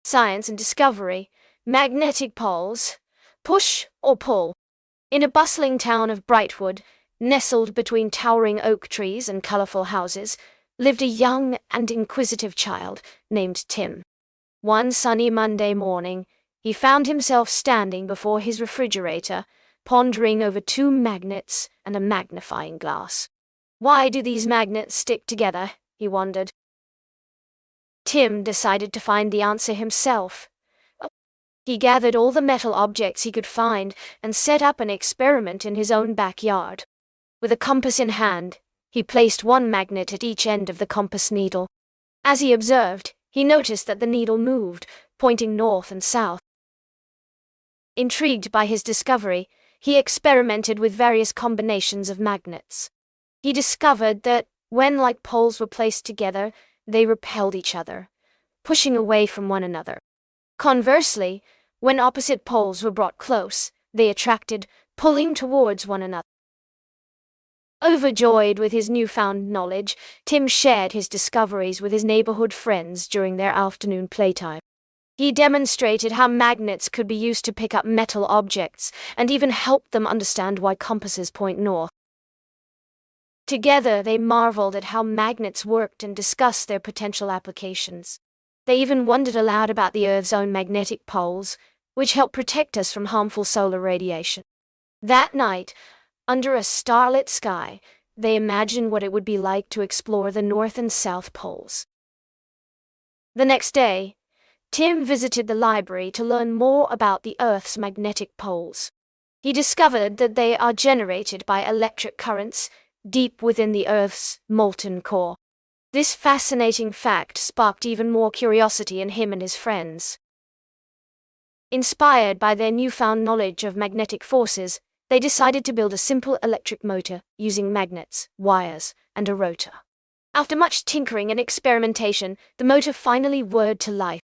Science and discovery, magnetic poles, push or pull. In a bustling town of Brightwood, nestled between towering oak trees and colorful houses, lived a young and inquisitive child named Tim. One sunny Monday morning, he found himself standing before his refrigerator, pondering over two magnets and a magnifying glass. Why do these magnets stick together? He wondered. Tim decided to find the answer himself. He gathered all the metal objects he could find and set up an experiment in his own backyard. With a compass in hand, he placed one magnet at each end of the compass needle. As he observed, he noticed that the needle moved, pointing north and south. Intrigued by his discovery, he experimented with various combinations of magnets. He discovered that, when like poles were placed together, they repelled each other, pushing away from one another. Conversely, when opposite poles were brought close, they attracted, pulling towards one another. Overjoyed with his newfound knowledge, Tim shared his discoveries with his neighborhood friends during their afternoon playtime. He demonstrated how magnets could be used to pick up metal objects and even helped them understand why compasses point north. Together, they marveled at how magnets worked and discussed their potential applications. They even wondered aloud about the Earth's own magnetic poles, which help protect us from harmful solar radiation. That night, under a starlit sky, they imagined what it would be like to explore the North and South Poles. The next day, Tim visited the library to learn more about the Earth's magnetic poles. He discovered that they are generated by electric currents deep within the Earth's molten core. This fascinating fact sparked even more curiosity in him and his friends. Inspired by their newfound knowledge of magnetic forces, they decided to build a simple electric motor using magnets, wires, and a rotor. After much tinkering and experimentation, the motor finally whirred to life.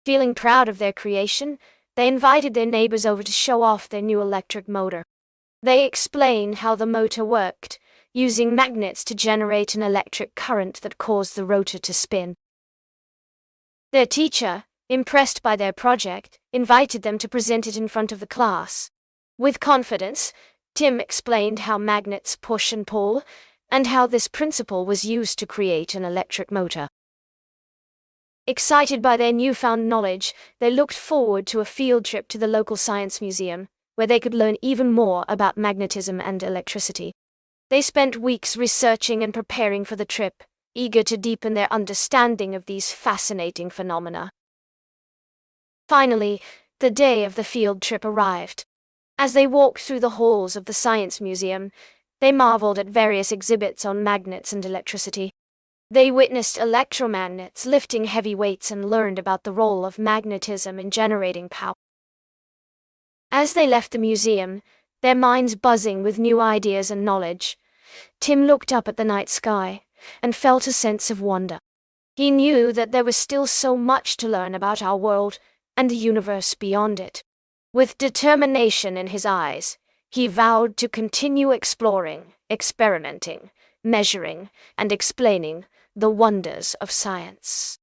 Feeling proud of their creation, they invited their neighbors over to show off their new electric motor. They explained how the motor worked, using magnets to generate an electric current that caused the rotor to spin. Their teacher, impressed by their project, invited them to present it in front of the class. With confidence, Tim explained how magnets push and pull, and how this principle was used to create an electric motor. Excited by their newfound knowledge, they looked forward to a field trip to the local science museum, where they could learn even more about magnetism and electricity. They spent weeks researching and preparing for the trip, eager to deepen their understanding of these fascinating phenomena. Finally, the day of the field trip arrived. As they walked through the halls of the science museum, they marveled at various exhibits on magnets and electricity. They witnessed electromagnets lifting heavy weights and learned about the role of magnetism in generating power. As they left the museum, their minds buzzing with new ideas and knowledge, Tim looked up at the night sky and felt a sense of wonder. He knew that there was still so much to learn about our world and the universe beyond it. With determination in his eyes, he vowed to continue exploring, experimenting, measuring, and explaining the wonders of science.